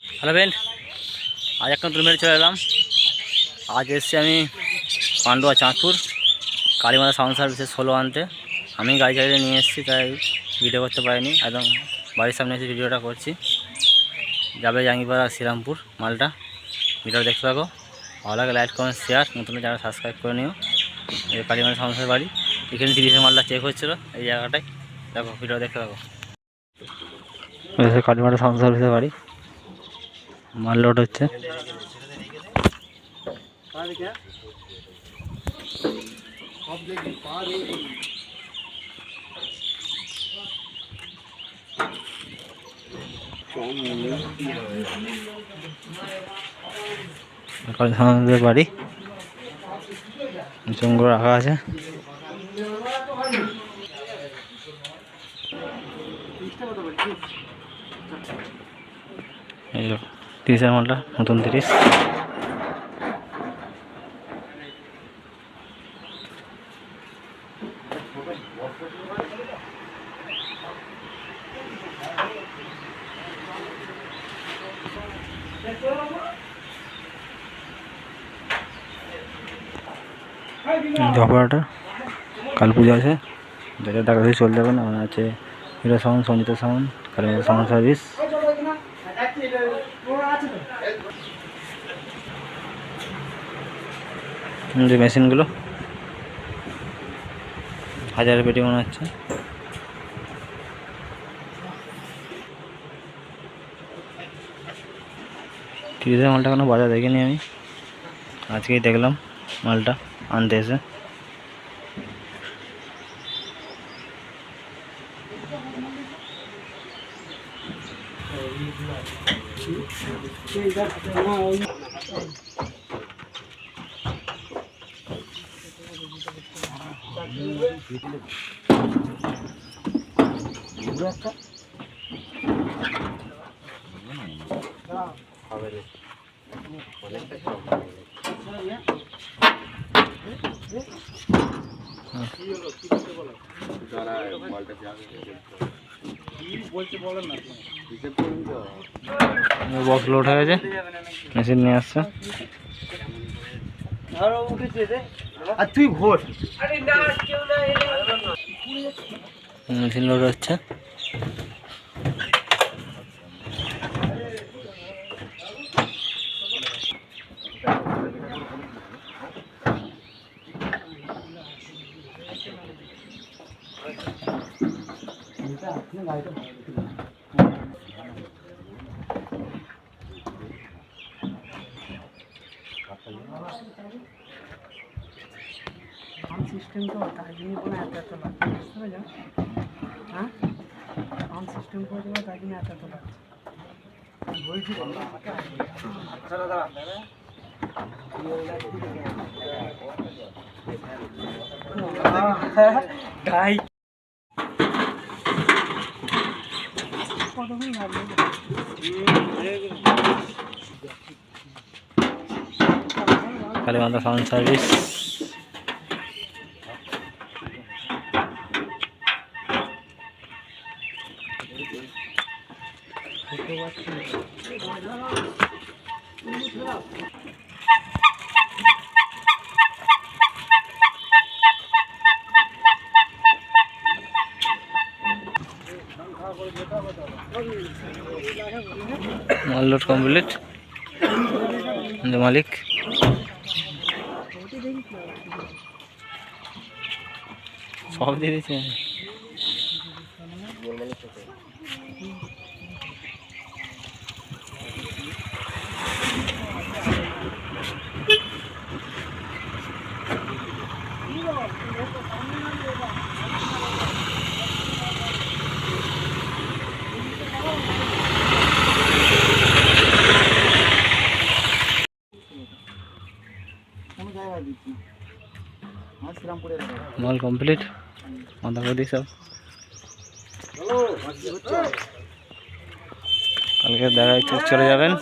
Hello friend, আজ একটা নতুন মেরে চলে এলাম। আজ এসছি আমি পান্ডুয়া চাঁদপুর কালীমাতা সাউন্ড সার্ভিসের 16 আনতে। আমি গাড়ি চালিয়ে নিয়ে এসেছি, তাই ভিডিও করতে পারিনি। একদম বাড়ির সামনে এসে ভিডিওটা করছি। যাবে জাঙ্গিপাড়া শ্রীরামপুর মালটা। ভিডিওটা দেখতে থাকো, ভালো লাগে লাইক কমেন্ট শেয়ার, নতুন যারা সাবস্ক্রাইব করে নিও। এই কালীমাতা সাউন্ড সার্ভিসের বাড়ি, এখানে 30-এর মালটা চেক হচ্ছিলো এই জায়গাটায়। দেখো, ভিডিও দেখতে থাকো। কালীমাতা সাউন্ড সার্ভিসের বাড়ি, মাল লোড হচ্ছে। বাড়ি জঙ্গল রাখা আছে। এই 30-এর মালটা, নতুন 30। জফরাটা কাল পুজো আছে, যাদের টাকা দিয়ে চলে যাবেন। আমার আছে hero sound, Sanjita sound, Kalimata sound service. যে মেশিনগুলো 1000 পেটি মনে হচ্ছে। টিভিতে মালটা কোনো বাজার দেখিনি আমি, আজকেই দেখলাম মালটা আনতে এসে। বক্স লোড হয়ে গেছে, মেশিন নিয়ে আসছে। মেশিন লোড হচ্ছে। সিস্টেম তো তাই জন্য কোনো এত লাগছে, বুঝতে পারছো? হ্যাঁ, সাউন্ড সিস্টেম করে দেবো, তাই জন্য এত লাগছে। বলছি গাই কতক্ষণ লাগবে? Kalimata sound service. মাল লোড কমপ্লিট। মালিক সব দিয়ে দিয়েছে। মাল কমপ্লিট, মাথা করে সব। কালকে দেখা যাচ্ছে, চলে যাবেন।